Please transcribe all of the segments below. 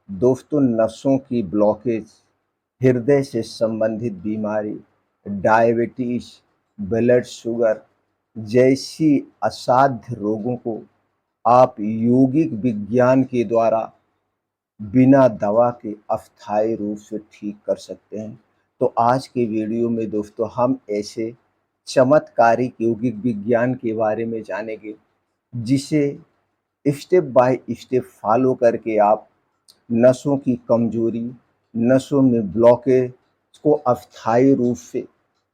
दोस्तों, नसों की ब्लॉकेज, हृदय से संबंधित बीमारी, डायबिटीज, ब्लड शुगर जैसी असाध्य रोगों को आप यौगिक विज्ञान के द्वारा बिना दवा के अस्थायी रूप से ठीक कर सकते हैं। तो आज के वीडियो में दोस्तों हम ऐसे चमत्कारिक यौगिक विज्ञान के बारे में जानेंगे जिसे स्टेप बाय स्टेप फॉलो करके आप नसों की कमजोरी, नसों में ब्लॉकेज को अस्थायी रूप से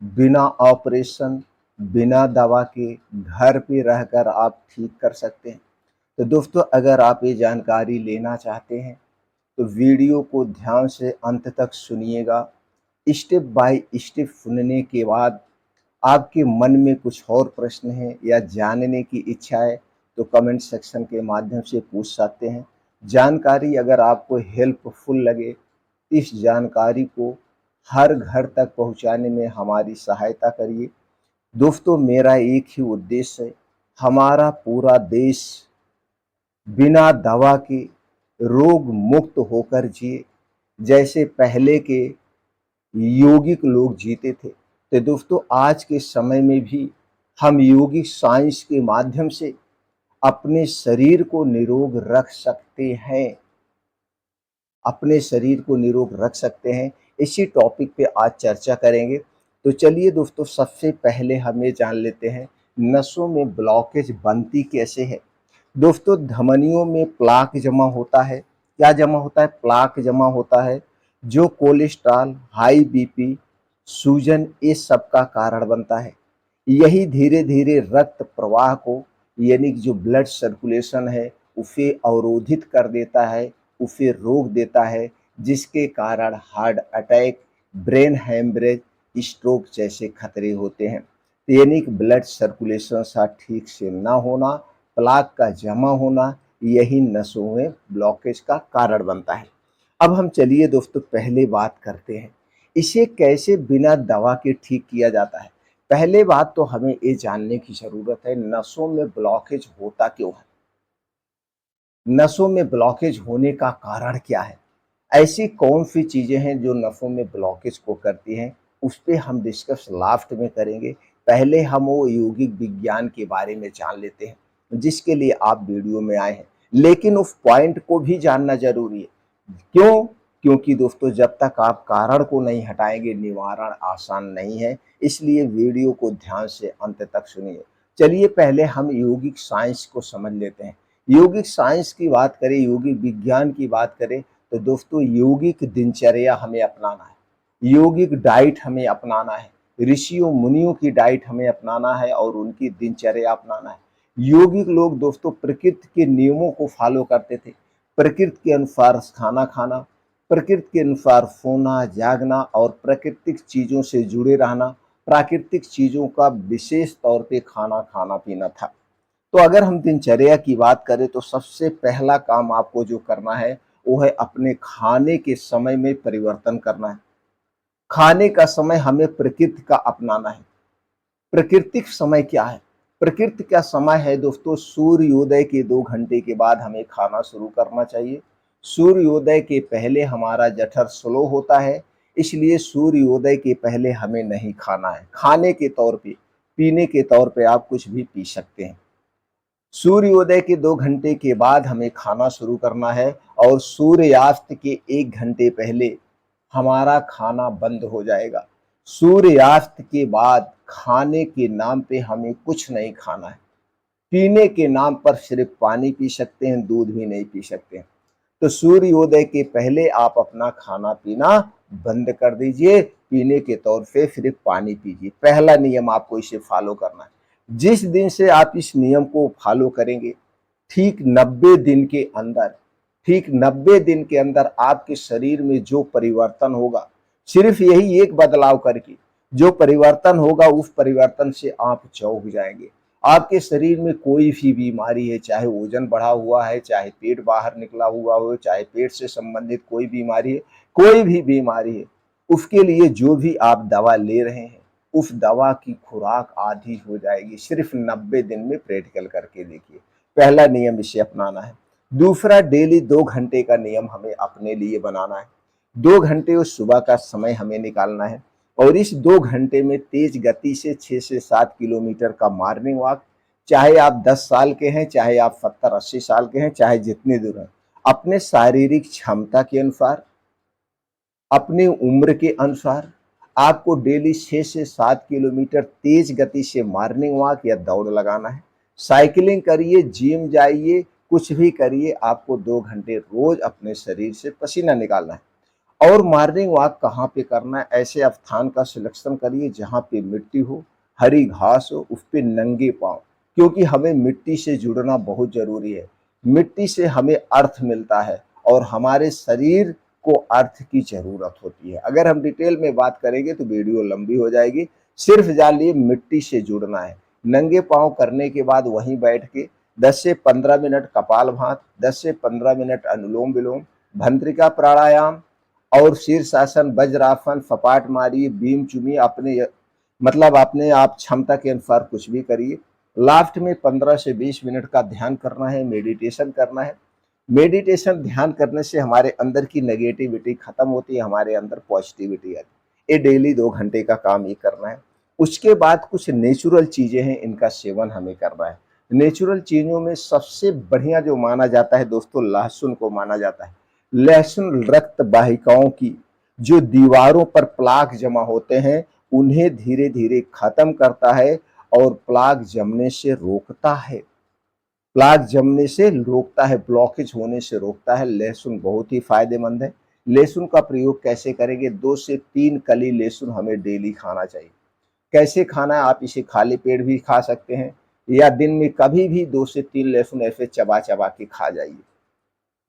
बिना ऑपरेशन, बिना दवा के घर पे रहकर आप ठीक कर सकते हैं। तो दोस्तों, अगर आप ये जानकारी लेना चाहते हैं तो वीडियो को ध्यान से अंत तक सुनिएगा। स्टेप बाय स्टेप सुनने के बाद आपके मन में कुछ और प्रश्न है या जानने की इच्छा है तो कमेंट सेक्शन के माध्यम से पूछ सकते हैं। जानकारी अगर आपको हेल्पफुल लगे, इस जानकारी को हर घर तक पहुंचाने में हमारी सहायता करिए। दोस्तों, मेरा एक ही उद्देश्य है, हमारा पूरा देश बिना दवा के रोग मुक्त होकर जिए, जैसे पहले के यौगिक लोग जीते थे। तो दोस्तों, आज के समय में भी हम यौगिक साइंस के माध्यम से अपने शरीर को निरोग रख सकते हैं, अपने शरीर को निरोग रख सकते हैं। इसी टॉपिक पे आज चर्चा करेंगे। तो चलिए दोस्तों, सबसे पहले हम ये जान लेते हैं नसों में ब्लॉकेज बनती कैसे है। दोस्तों, धमनियों में प्लाक जमा होता है। क्या जमा होता है? प्लाक जमा होता है, जो कोलेस्ट्रॉल, हाई बीपी, सूजन, ये सब का कारण बनता है। यही धीरे धीरे रक्त प्रवाह को, यानी कि जो ब्लड सर्कुलेशन है, उसे अवरोधित कर देता है, उसे रोक देता है, जिसके कारण heart attack, brain haemorrhage, stroke जैसे खतरे होते हैं। यानी कि ब्लड सर्कुलेशन सा ठीक से ना होना, प्लाक का जमा होना, यही नसों में ब्लॉकेज का कारण बनता है। अब हम चलिए दोस्तों पहले बात करते हैं, इसे कैसे बिना दवा के ठीक किया जाता है। पहले बात तो हमें ये जानने की ज़रूरत है, नसों में ब्लॉकेज होता क्यों है? नसों में ब्लॉकेज होने का कारण क्या है? ऐसी कौन-सी चीज़ें हैं जो नसों में ब्लॉकेज को करती हैं? उस पे हम डिस्कस लास्ट में करेंगे। पहले हम वो यौगिक विज्ञान के बारे में जान लेते हैं, जिसके लिए आप वीडियो में आए हैं। लेकिन उस पॉइंट को भी जानना ज़रूरी है। क्यों? क्योंकि दोस्तों, जब तक आप कारण को नहीं हटाएँगे, निवारण आसान नहीं है। इसलिए वीडियो को ध्यान से अंत तक सुनिए। चलिए पहले हम यौगिक साइंस को समझ लेते हैं। यौगिक साइंस की बात करें, यौगिक विज्ञान की बात करें, तो दोस्तों यौगिक दिनचर्या हमें अपनाना है, यौगिक डाइट हमें अपनाना है, ऋषियों मुनियों की डाइट हमें अपनाना है और उनकी दिनचर्या अपनाना है। यौगिक लोग दोस्तों प्रकृति के नियमों को फॉलो करते थे, प्रकृति के अनुसार खाना खाना, प्रकृति के अनुसार सोना जागना और प्राकृतिक चीजों से जुड़े रहना, प्राकृतिक चीजों का विशेष तौर पे खाना खाना पीना था। तो अगर हम दिनचर्या की बात करें तो सबसे पहला काम आपको जो करना है वो है अपने खाने के समय में परिवर्तन करना है। खाने का समय हमें प्रकृति का अपनाना है। प्राकृतिक समय क्या है? प्रकृति का समय है दोस्तों, सूर्योदय के 2 घंटे के बाद हमें खाना शुरू करना चाहिए। सूर्योदय के पहले हमारा जठर स्लो होता है, इसलिए सूर्योदय के पहले हमें नहीं खाना है। खाने के तौर पे, पीने के तौर पे आप कुछ भी पी सकते हैं। सूर्योदय के 2 घंटे के बाद हमें खाना शुरू करना है और सूर्यास्त के 1 घंटे पहले हमारा खाना बंद हो जाएगा। सूर्यास्त के बाद खाने के नाम पे हमें कुछ नहीं खाना है। पीने के नाम पर सिर्फ पानी पी सकते हैं, दूध भी नहीं पी सकते हैं। तो सूर्योदय के पहले आप अपना खाना पीना बंद कर दीजिए, पीने के तौर पे सिर्फ पानी पीजिए। पहला नियम आपको इसे फॉलो करना है। जिस दिन से आप इस नियम को फॉलो करेंगे, ठीक 90 दिन के अंदर, ठीक 90 दिन के अंदर आपके शरीर में जो परिवर्तन होगा, सिर्फ यही एक बदलाव करके जो परिवर्तन होगा, उस परिवर्तन से आप चौंक जाएंगे। आपके शरीर में कोई भी बीमारी है, चाहे वजन बढ़ा हुआ है, चाहे पेट बाहर निकला हुआ हो, चाहे पेट से संबंधित कोई बीमारी है, कोई भी बीमारी है, उसके लिए जो भी आप दवा ले रहे हैं, उस दवा की खुराक आधी हो जाएगी। सिर्फ 90 दिन में प्रैक्टिकल करके देखिए। पहला नियम इसे अपनाना है। दूसरा, डेली 2 घंटे का नियम हमें अपने लिए बनाना है। 2 घंटे उस सुबह का समय हमें निकालना है और इस 2 घंटे में तेज गति से 6 से 7 किलोमीटर का मॉर्निंग वॉक, चाहे आप 10 साल के हैं, चाहे आप 70-80 साल के हैं, चाहे जितनी दूर हैं, अपने शारीरिक क्षमता के अनुसार, अपनी उम्र के अनुसार आपको डेली 6 से 7 किलोमीटर तेज गति से मॉर्निंग वॉक या दौड़ लगाना है। साइकिलिंग करिए, जिम जाइए, कुछ भी करिए, आपको 2 घंटे रोज अपने शरीर से पसीना निकालना है। और मॉर्निंग वॉक कहाँ पे करना है? ऐसे स्थान का सिलेक्शन करिए जहाँ पे मिट्टी हो, हरी घास हो, उस पे नंगे पाँव, क्योंकि हमें मिट्टी से जुड़ना बहुत जरूरी है। मिट्टी से हमें अर्थ मिलता है और हमारे शरीर को अर्थ की जरूरत होती है। अगर हम डिटेल में बात करेंगे तो वीडियो लंबी हो जाएगी। सिर्फ जानिए मिट्टी से जुड़ना है। नंगे पाँव करने के बाद वहीं बैठ के 10 से 15 मिनट कपालभाति, 10 से 15 मिनट अनुलोम विलोम, भस्त्रिका प्राणायाम और शीर्षासन, वज्रासन, फपाट मारिए, बीम चूमिए, अपने आप क्षमता के अनुसार कुछ भी करिए। लास्ट में 15 से 20 मिनट का ध्यान करना है, मेडिटेशन करना है। मेडिटेशन ध्यान करने से हमारे अंदर की नेगेटिविटी खत्म होती है, हमारे अंदर पॉजिटिविटी आती है। ये डेली 2 घंटे का काम ये करना है। उसके बाद कुछ नेचुरल चीजें हैं, इनका सेवन हमें करना है। नेचुरल चीजों में सबसे बढ़िया जो माना जाता है दोस्तों, लहसुन को माना जाता है। लहसुन रक्त वाहिकाओं की जो दीवारों पर प्लाक जमा होते हैं उन्हें धीरे धीरे खत्म करता है और प्लाक जमने से रोकता है। प्लाक जमने से रोकता है, ब्लॉकेज होने से रोकता है। लहसुन बहुत ही फायदेमंद है। लहसुन का प्रयोग कैसे करेंगे? 2 से 3 कली लहसुन हमें डेली खाना चाहिए। कैसे खाना है? आप इसे खाली पेट भी खा सकते हैं या दिन में कभी भी 2 से 3 लहसुन ऐसे चबा चबा के खा जाइए।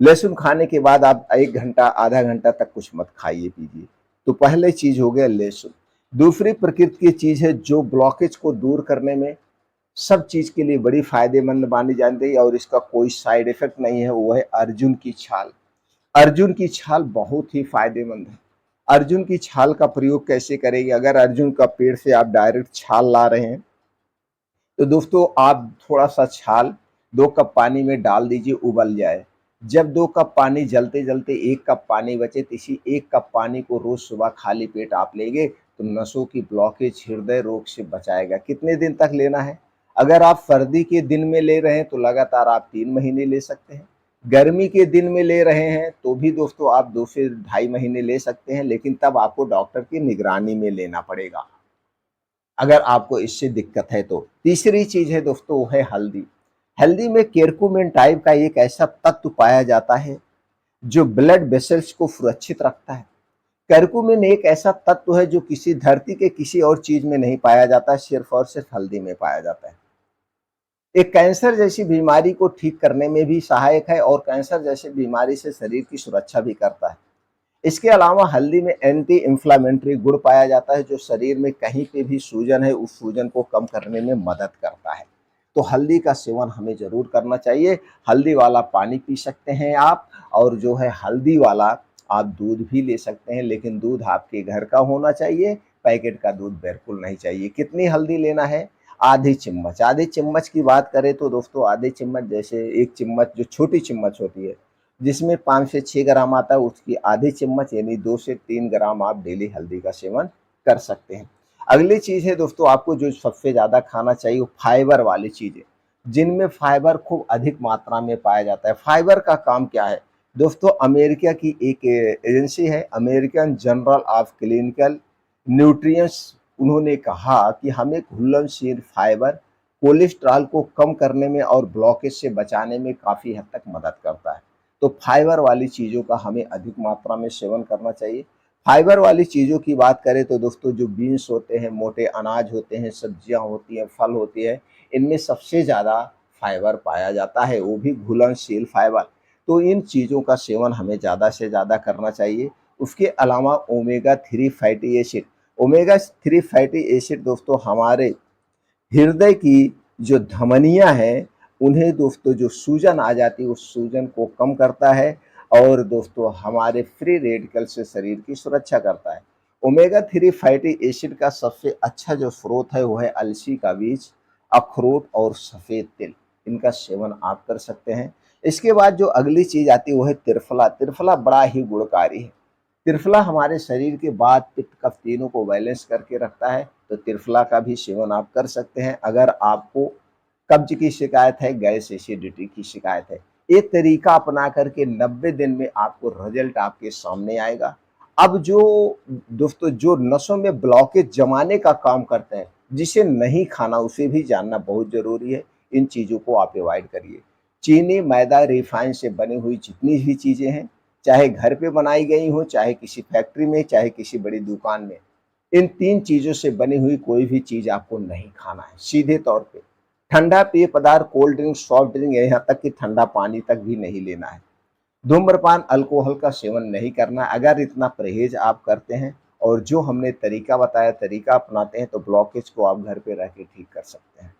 लहसुन खाने के बाद आप 1 घंटा, आधा घंटा तक कुछ मत खाइए पीजिए। तो पहले चीज हो गया लहसुन। दूसरी प्रकृति की चीज है जो ब्लॉकेज को दूर करने में सब चीज के लिए बड़ी फायदेमंद मानी जाती है और इसका कोई साइड इफेक्ट नहीं है, वो है अर्जुन की छाल। अर्जुन की छाल बहुत ही फायदेमंद है। अर्जुन की छाल का प्रयोग कैसे करेंगे? अगर अर्जुन का पेड़ से आप डायरेक्ट छाल ला रहे हैं तो दोस्तों आप थोड़ा सा छाल 2 कप पानी में डाल दीजिए, उबल जाए। जब 2 कप पानी जलते जलते 1 कप पानी बचे तो इसी 1 कप पानी को रोज सुबह खाली पेट आप लेंगे तो नसों की ब्लॉकेज, हृदय रोग से बचाएगा। कितने दिन तक लेना है? अगर आप सर्दी के दिन में ले रहे हैं तो लगातार आप 3 महीने ले सकते हैं। गर्मी के दिन में ले रहे हैं तो भी दोस्तों आप 2 से ढाई महीने ले सकते हैं, लेकिन तब आपको डॉक्टर की निगरानी में लेना पड़ेगा अगर आपको इससे दिक्कत है तो। तीसरी चीज है दोस्तों, वो है हल्दी। हल्दी में केरकुमिन टाइप का एक ऐसा तत्व पाया जाता है जो ब्लड वेसल्स को सुरक्षित रखता है। करकुमिन एक ऐसा तत्व है जो किसी धरती के किसी और चीज में नहीं पाया जाता, सिर्फ और सिर्फ हल्दी में पाया जाता है। एक कैंसर जैसी बीमारी को ठीक करने में भी सहायक है और कैंसर जैसी बीमारी से शरीर की सुरक्षा भी करता है। इसके अलावा हल्दी में एंटी इंफ्लेमेटरी गुण पाया जाता है जो शरीर में कहीं पे भी सूजन है उस सूजन को कम करने में मदद करता है। तो हल्दी का सेवन हमें जरूर करना चाहिए। हल्दी वाला पानी पी सकते हैं आप, और जो है हल्दी वाला आप दूध भी ले सकते हैं, लेकिन दूध आपके घर का होना चाहिए, पैकेट का दूध बिल्कुल नहीं चाहिए। कितनी हल्दी लेना है? आधी चम्मच। आधी चम्मच की बात करें तो दोस्तों आधी चम्मच, जैसे एक चम्मच जो छोटी चम्मच होती है जिसमें 5 से 6 ग्राम आता है, उसकी आधी चम्मच यानी 2 से 3 ग्राम आप डेली हल्दी का सेवन कर सकते हैं। अगली चीज़ है दोस्तों, आपको जो सबसे ज़्यादा खाना चाहिए वो फाइबर वाली चीज़ें, जिनमें फाइबर खूब अधिक मात्रा में पाया जाता है। फाइबर का काम क्या है? दोस्तों अमेरिका की एक एजेंसी है, American journal of clinical nutrients, उन्होंने कहा कि हमें घुलनशील फाइबर कोलेस्ट्रॉल को कम करने में और ब्लॉकेज से बचाने में काफ़ी हद तक मदद करता है। तो फाइबर वाली चीज़ों का हमें अधिक मात्रा में सेवन करना चाहिए। फाइबर वाली चीज़ों की बात करें तो दोस्तों जो बीन्स होते हैं, मोटे अनाज होते हैं, सब्जियां होती हैं, फल होती है, इनमें सबसे ज़्यादा फाइबर पाया जाता है, वो भी घुलनशील फाइबर। तो इन चीज़ों का सेवन हमें ज़्यादा से ज़्यादा करना चाहिए। उसके अलावा omega 3 fatty acid, omega 3 fatty acid दोस्तों हमारे हृदय की जो धमनियां हैं उन्हें दोस्तों जो सूजन आ जाती है उस सूजन को कम करता है और दोस्तों हमारे फ्री रेडिकल से शरीर की सुरक्षा करता है। ओमेगा 3 फैटी एसिड का सबसे अच्छा जो स्रोत है वो है अलसी का बीज, अखरोट और सफ़ेद तिल। इनका सेवन आप कर सकते हैं। इसके बाद जो अगली चीज़ आती है वो है त्रिफला। त्रिफला बड़ा ही गुणकारी है। त्रिफला हमारे शरीर के वात, पित्त, कफ तीनों को बैलेंस करके रखता है, तो त्रिफला का भी सेवन आप कर सकते हैं। अगर आपको कब्ज की शिकायत है, गैस एसिडिटी की शिकायत है, ये तरीका अपना करके 90 दिन में आपको रिजल्ट आपके सामने आएगा। अब जो दोस्तों जो नसों में ब्लॉकेज जमाने का काम करते हैं, जिसे नहीं खाना उसे भी जानना बहुत ज़रूरी है। इन चीज़ों को आप अवॉइड करिए। चीनी, मैदा, रिफाइन से बनी हुई जितनी भी चीज़ें हैं, चाहे घर पे बनाई गई हों, चाहे किसी फैक्ट्री में, चाहे किसी बड़ी दुकान में, इन 3 चीज़ों से बनी हुई कोई भी चीज़ आपको नहीं खाना है, सीधे तौर पे। ठंडा पेय पदार्थ, कोल्ड ड्रिंक, सॉफ्ट ड्रिंक, यहाँ तक कि ठंडा पानी तक भी नहीं लेना है। धूम्रपान, अल्कोहल का सेवन नहीं करना। अगर इतना परहेज़ आप करते हैं और जो हमने तरीका बताया, तरीका अपनाते हैं, तो ब्लॉकेज को आप घर पे रह के ठीक कर सकते हैं।